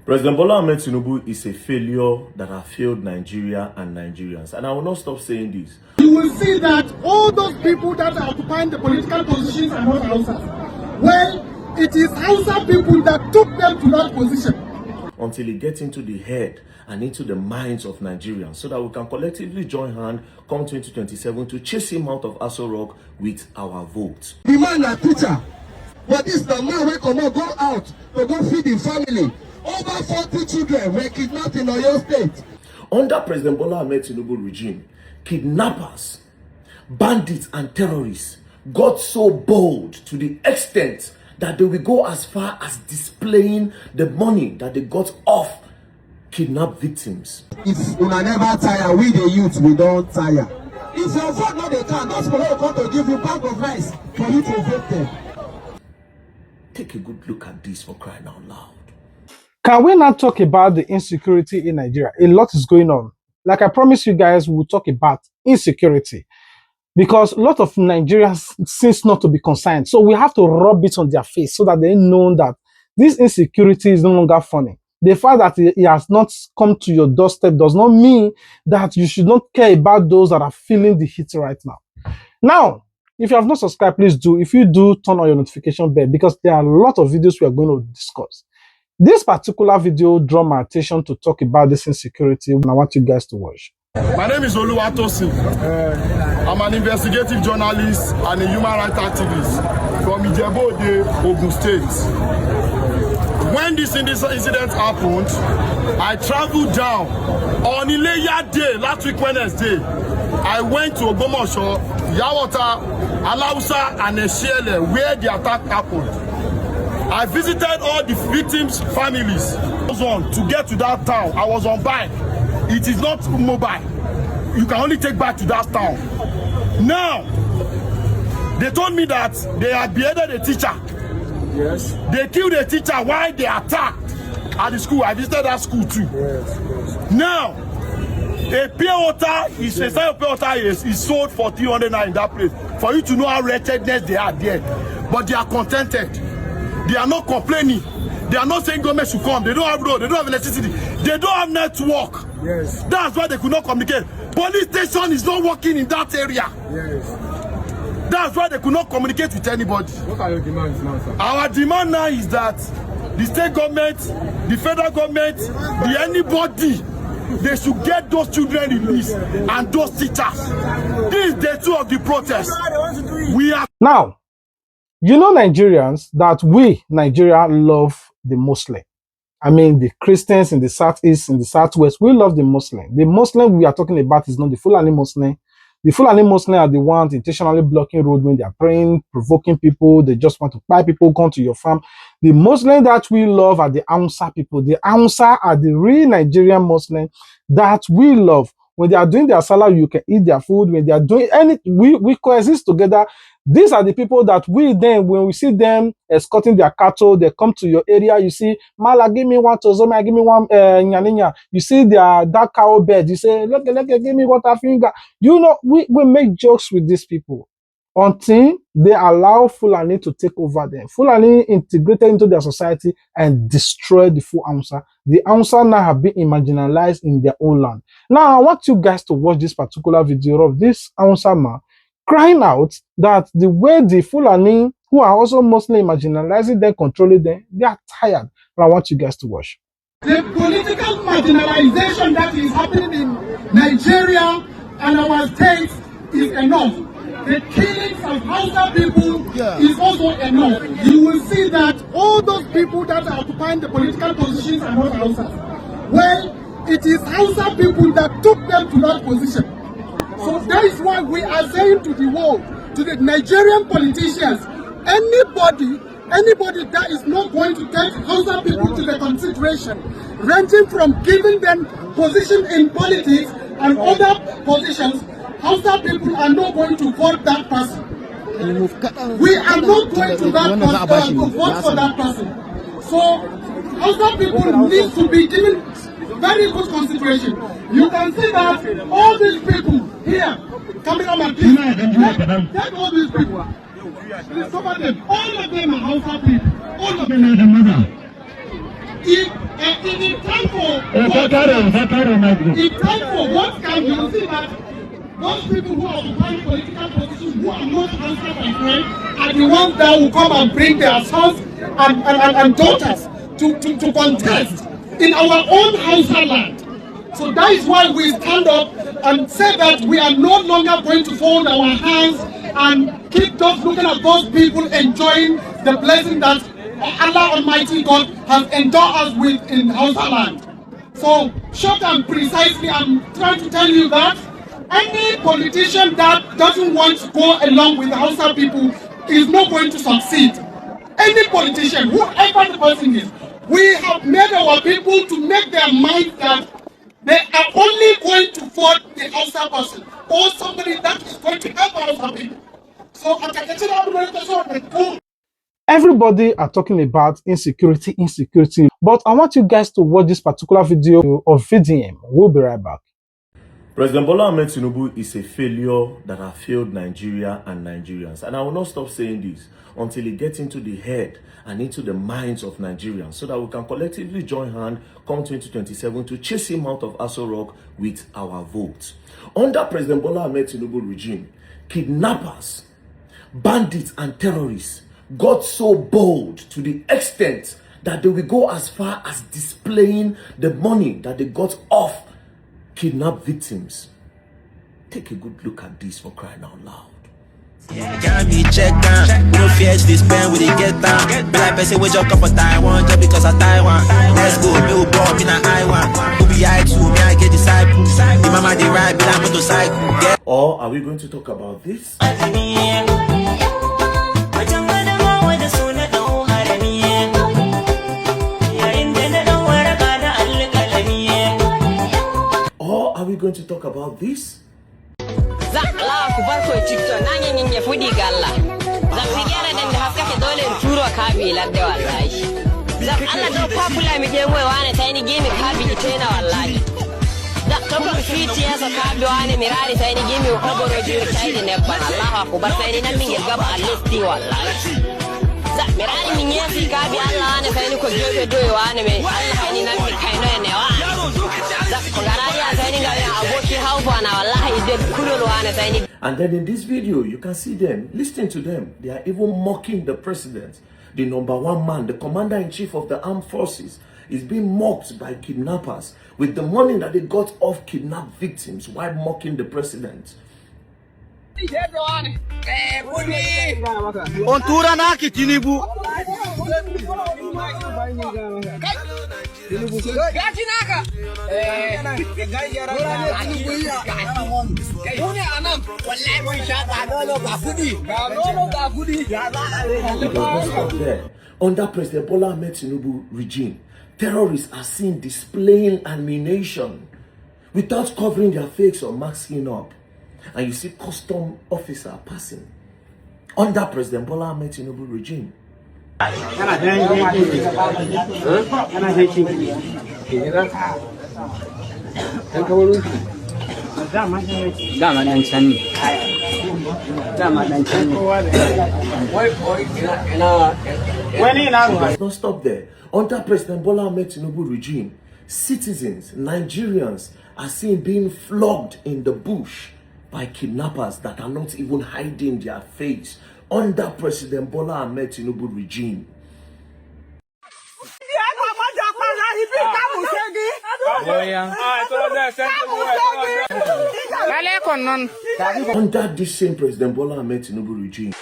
President Bola Ahmed Tinubu is a failure that has failed Nigeria and Nigerians. And I will not stop saying this. You will see that all those people that are occupying the political positions are not Hausa. Well, it is Hausa people that took them to that position. Until it gets into the head and into the minds of Nigerians, so that we can collectively join hands come 2027 to chase him out of Aso Rock with our votes. The man a teacher, but this the man who cannot go out to go feed his family. Over 40 children were kidnapped in Oyo State. Under President Bola Ahmed Tinubu regime, kidnappers, bandits and terrorists got so bold to the extent that they will go as far as displaying the money that they got off kidnapped victims. If you never tire, we the youth, we don't tire. If your vote not the can, those people will come to give you bag of rice for you to vote them. Take a good look at this, for crying out loud. Can we now talk about the insecurity in Nigeria? A lot is going on. Like I promised you guys, we'll talk about insecurity. Because a lot of Nigerians seems not to be concerned. So we have to rub it on their face so that they know that this insecurity is no longer funny. The fact that it has not come to your doorstep does not mean that you should not care about those that are feeling the heat right now. Now, if you have not subscribed, please do. If you do, turn on your notification bell because there are a lot of videos we are going to discuss. This particular video drew my attention to talk about this insecurity, and I want you guys to watch. My name is Oluwatosin. I'm an investigative journalist and a human rights activist from Ijebu-Ode, Ogun State. When this incident happened, I traveled down on Ileya Day, last week Wednesday. I went to Ogbomoso, Yawota, Alausa, and Eshiele, where the attack happened. I visited all the victims' families. To get to that town, I was on bike. It is not mobile. You can only take back to that town. Now, they told me that they had beheaded a teacher. Yes. They killed a teacher while they attacked at the school. I visited that school too. Yes. Now, a pure water is a side of pure water is sold for 300 naira in that place. For you to know how wretchedness they are there. But they are contented. They are not complaining. They are not saying government should come. They don't have road. They don't have electricity. They don't have network. Yes. That's why they could not communicate. Police station is not working in that area. Yes. That's why they could not communicate with anybody. What are your demands now, sir? Our demand now is that the state government, the federal government, anybody, they should get those children released and those teachers. This is day 2 of the protest. We are now. You know, Nigerians, that we, Nigeria, love the Muslim. I mean, the Christians in the Southeast, in the Southwest, we love the Muslim. The Muslim we are talking about is not the Fulani Muslim. The Fulani Muslim are the ones intentionally blocking road when they are praying, provoking people. They just want to buy people, come to your farm. The Muslim that we love are the Hausa people. The Hausa are the real Nigerian Muslim that we love. When they are doing their salah, you can eat their food. When they are doing anything, we coexist together. These are the people that we then, when we see them escorting their cattle, they come to your area. You see, Mala, give me one tozoma, give me one nyaninya. You see that cow bed. You say, look, give me water finger. You know, we make jokes with these people until they allow Fulani to take over them. Fulani integrated into their society and destroy the full Hausa. The Hausa now have been marginalized in their own land. Now, I want you guys to watch this particular video of this Hausa man crying out that the way the Fulani, who are also mostly marginalizing them, controlling them, they are tired. But I want you guys to watch. The political marginalization that is happening in Nigeria and our states is enough. The killings of Hausa people is also enough. You will see that all those people that are occupying the political positions are not Hausa. Well, it is Hausa people that took them to that position. So that is why we are saying to the world, to the Nigerian politicians, anybody that is not going to take Hausa people to the consideration, ranging from giving them position in politics and other positions, Hausa people are not going to vote that person. We are not going to vote for that person. So Hausa people need to be given very good consideration. You can see that all these people here, cameraman, please, take all these people. Please cover them. All of them are Hausa people. All of them are the mother. If And it is time for what can you see that those people who are occupying political positions who are not answered by friends are the ones that will come and bring their sons and daughters to contest in our own Hausa land. So that is why we stand up and say that we are no longer going to fold our hands and keep just looking at those people enjoying the blessing that Allah Almighty God has endowed us with in Hausa land. So, short and precisely, I'm trying to tell you that any politician that doesn't want to go along with the Hausa people is not going to succeed. Any politician, whoever the person is, we have made our people to make their mind that they are only going to vote the Hausa person or somebody that is going to help Hausa people. So, Everybody are talking about insecurity, but I want you guys to watch this particular video of VDM. We'll be right back. President Bola Ahmed Tinubu is a failure that has failed Nigeria and Nigerians. And I will not stop saying this until it gets into the head and into the minds of Nigerians so that we can collectively join hands come 2027 to chase him out of Aso Rock with our votes. Under President Bola Ahmed Tinubu regime, kidnappers, bandits and terrorists got so bold to the extent that they will go as far as displaying the money that they got off kidnapped victims. Take a good look at this for crying out loud. Can be checked down. No fear to this pen with it get down. Be like person we just come for Taiwan just because I Taiwan. Let's go, me will born in a I1. Who be I too, me I get disciple. The mama they ride, be like motorcycle. Yeah. Or are we going to talk about this? Or are we going to talk about this? And then in this video, you can see them, listening to them. They are even mocking the president, the number one man, the commander-in-chief of the armed forces, is being mocked by kidnappers with the money that they got off kidnapped victims while mocking the president. There. Under President Bola Ahmed Tinubu regime, terrorists are seen displaying ammunition without covering their face or masking up. And you see custom officer passing. Under President Bola Ahmed Tinubu regime. Does not stop there. Under President Bola Ahmed Tinubu regime, citizens, Nigerians are seen being flogged in the bush by kidnappers that are not even hiding their face. Under President Bola Ahmed Tinubu regime. Under this same President Bola Ahmed Tinubu regime.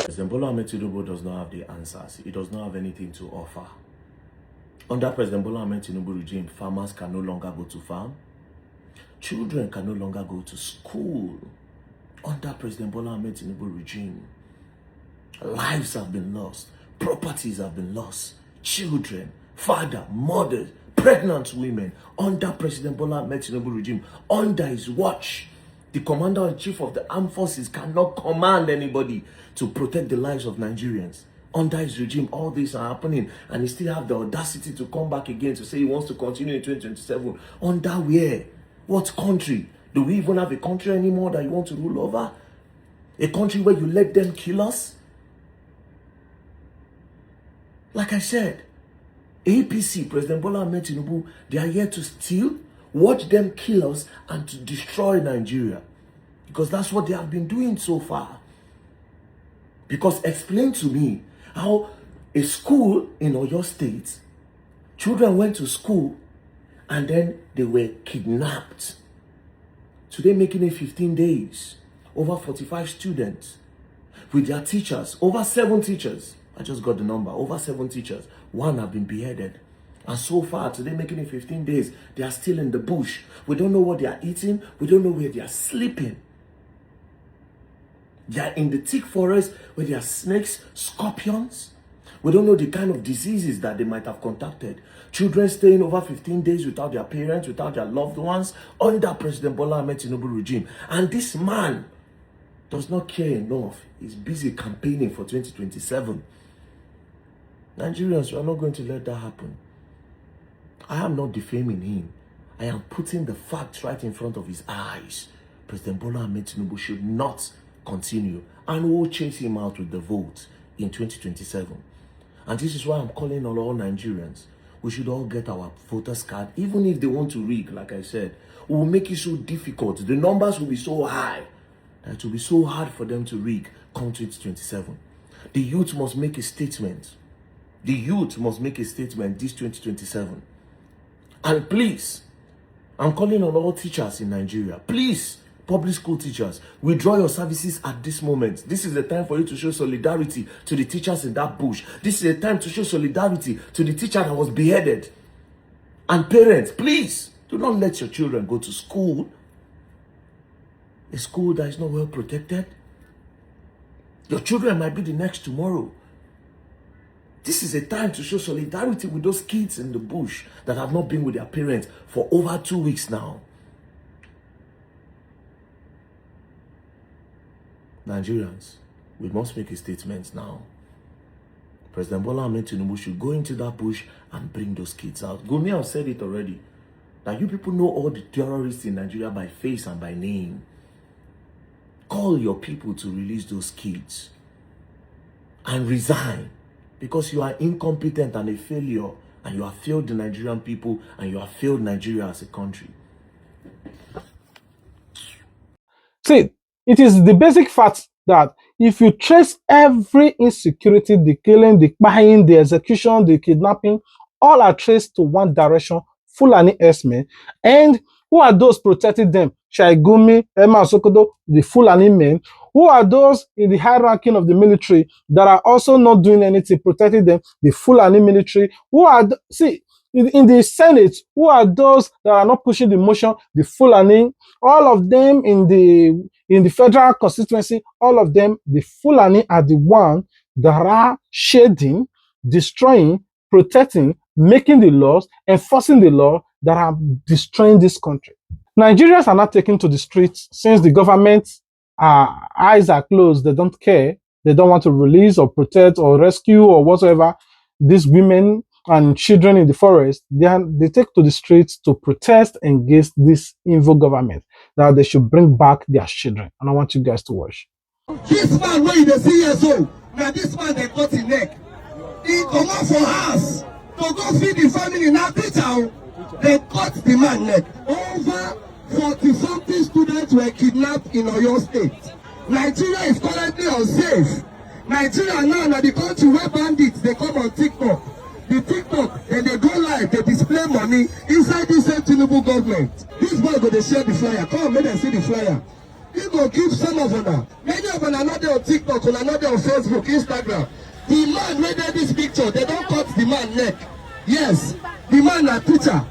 President Bola Ahmed Tinubu does not have the answers. He does not have anything to offer. Under President Bola Ahmed Tinubu regime, farmers can no longer go to farm. Children can no longer go to school. Under President Bola Ahmed Tinubu regime, lives have been lost. Properties have been lost. Children, father, mothers, pregnant women. Under President Bola Ahmed Tinubu regime, under his watch, the commander-in-chief of the armed forces cannot command anybody to protect the lives of Nigerians. Under his regime, all these are happening, and he still have the audacity to come back again to say he wants to continue in 2027. Under where? What country? Do we even have a country anymore that you want to rule over? A country where you let them kill us? Like I said, APC, President Bola Ahmed Tinubu, they are here to steal, watch them kill us, and to destroy Nigeria. Because that's what they have been doing so far. Because explain to me how a school in Oyo State, children went to school and then they were kidnapped. Today making it 15 days. Over 45 students with their teachers, over 7 teachers. I just got the number, over 7 teachers. 1 have been beheaded. And so far, today making it 15 days, they are still in the bush. We don't know what they are eating. We don't know where they are sleeping. They are in the thick forest where there are snakes, scorpions. We don't know the kind of diseases that they might have contacted. Children staying over 15 days without their parents, without their loved ones, under President Bola Ahmed Tinubu regime. And this man does not care enough. He's busy campaigning for 2027. Nigerians, we are not going to let that happen. I am not defaming him. I am putting the facts right in front of his eyes. President Bola Ahmed Tinubu should not continue, and we will chase him out with the vote in 2027. And this is why I'm calling on all Nigerians. We should all get our voters card, even if they want to rig, like I said. We will make it so difficult. The numbers will be so high that it will be so hard for them to rig come 2027. The youth must make a statement. The youth must make a statement this 2027. And please, I'm calling on all teachers in Nigeria. Please, public school teachers, withdraw your services at this moment. This is the time for you to show solidarity to the teachers in that bush. This is the time to show solidarity to the teacher that was beheaded. And parents, please, do not let your children go to school. A school that is not well protected. Your children might be the next tomorrow. This is a time to show solidarity with those kids in the bush that have not been with their parents for over 2 weeks now. Nigerians, we must make a statement now. President Bola Ahmed Tinubu should go into that bush and bring those kids out. Gumi have said it already. That you people know all the terrorists in Nigeria by face and by name. Call your people to release those kids. And resign. Because you are incompetent and a failure. And you have failed the Nigerian people. And you have failed Nigeria as a country. See, it is the basic fact that if you trace every insecurity, the killing, the buying, the execution, the kidnapping, all are traced to one direction, Fulani herdsmen. And who are those protecting them? Shaigumi, Emma Sokodo, the Fulani men. Who are those in the high ranking of the military that are also not doing anything, protecting them? The Fulani military. Who are, in the Senate, who are those that are not pushing the motion? The Fulani. All of them in the federal constituency, all of them, the Fulani are the one that are shading, destroying, protecting, making the laws, enforcing the law that are destroying this country. Nigerians are not taken to the streets since the government's eyes are closed. They don't care. They don't want to release or protect or rescue or whatsoever these women and children in the forest. They take to the streets to protest against this evil government, that they should bring back their children. And I want you guys to watch. This man, when you see years old, now this man they cut his neck. He come out for house to go feed the family. Now teacher, they cut the man neck. Over 40-something students were kidnapped in Oyo State. Nigeria is currently unsafe. Nigeria now are the country where bandits they come on TikTok. The TikTok, and they go live, they display money inside this same Tinubu government. This boy go they share the flyer. Come, make them see the flyer. He go give some of them. Many of them are not there on TikTok, or not there on Facebook, Instagram. The man made this picture, they don't cut the man neck. Yes, the man a teacher.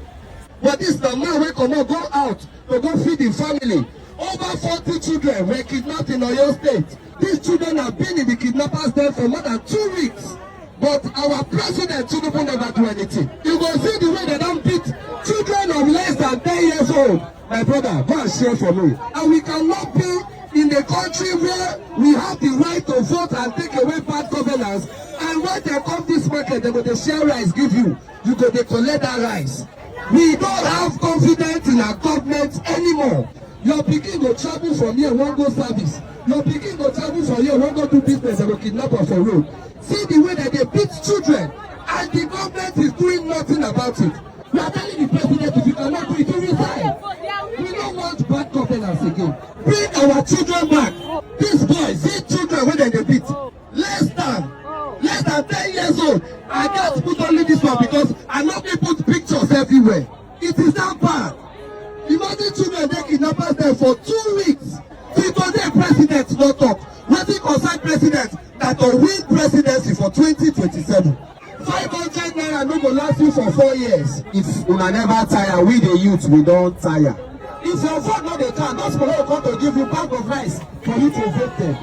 But this the man who cannot go out to go feed the family. Over 40 children were kidnapped in Oyo State. These children have been in the kidnappers' den for more than 2 weeks. But our president Tinubu never do anything. You go see the way they don't beat children of less than 10 years old. My brother, go and share for me. And we cannot be in a country where we have the right to vote and take away bad governance. And when they come this market, they go to share rice, give you. You go to collect that rice. We don't have confidence in our government anymore. Your pikin go travel from here, wan go service. Your pikin go travel from here, wan go do business, dem go kidnap am for road. See the way that they beat children, and the government is doing nothing about it. We are telling the president, if you cannot do it, to resign. We don't want bad governance again. Bring our children back. These boys, these children wey dem dey beat, less than 10 years old. I can't put only this one because I know they put pictures everywhere. It is that bad. Imagine children dey kidnappers there for 2 weeks. Till today, president no talk. Wetin concern president na to win presidency for 2027. 500 naira no go last you for 4 years. If una never tire, we the youth we don tire. If your vote no dey count, those people come to give you bag of rice for you to vote them.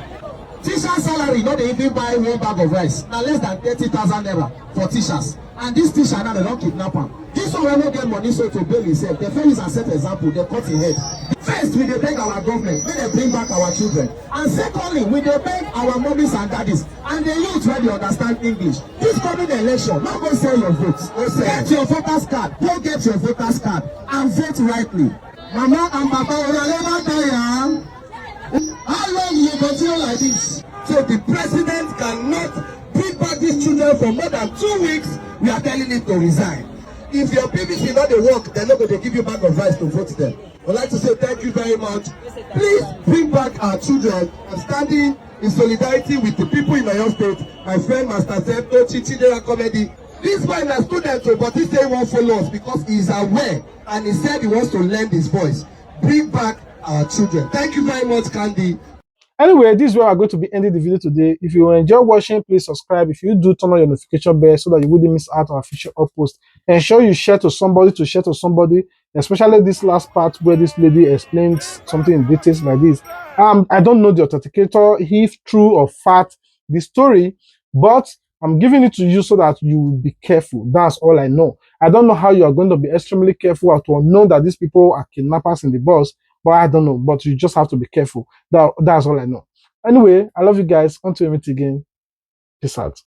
Teacher salary no dey even buy one bag of rice. Na less than 30,000 naira for teachers. And this teacher now they don kidnap am. This one wey no get money so to bail himself. The first is a set example. They cut him head. First, we dey beg our government make dem bring back our children. And secondly, we dey beg our mummies and daddies and the youth wey dey understand English. This coming election, no go sell your vote. Get your voters card. Go get your voters card and vote rightly. Mama and Papa, una never tire. How long you continue like this? So the president cannot bring back these children for more than 2 weeks. We are telling him to resign. If your BBC not dey work, they're not going to give you bag of rice to vote them. I'd like to say thank you very much. Please bring back our children. I'm standing in solidarity with the people in Oyo State. My friend Master Zeb, Tochi, Chidera Comedy. This boy is a student, but he say he won't follow us because he is aware and he said he wants to lend his voice. Bring back our children. Thank you very much, Candy. Anyway, this is where I'm going to be ending the video today. If you enjoy watching, please subscribe. If you do, turn on your notification bell so that you wouldn't miss out on our future uppost. Ensure you share to somebody, especially this last part where this lady explains something in details like this. I don't know the authenticator, if true or fact, the story, but I'm giving it to you so that you will be careful. That's all I know. I don't know how you are going to be extremely careful or to know that these people are kidnappers in the bus. But I don't know, but you just have to be careful. That's all I know. Anyway, I love you guys. Until we meet again, peace out.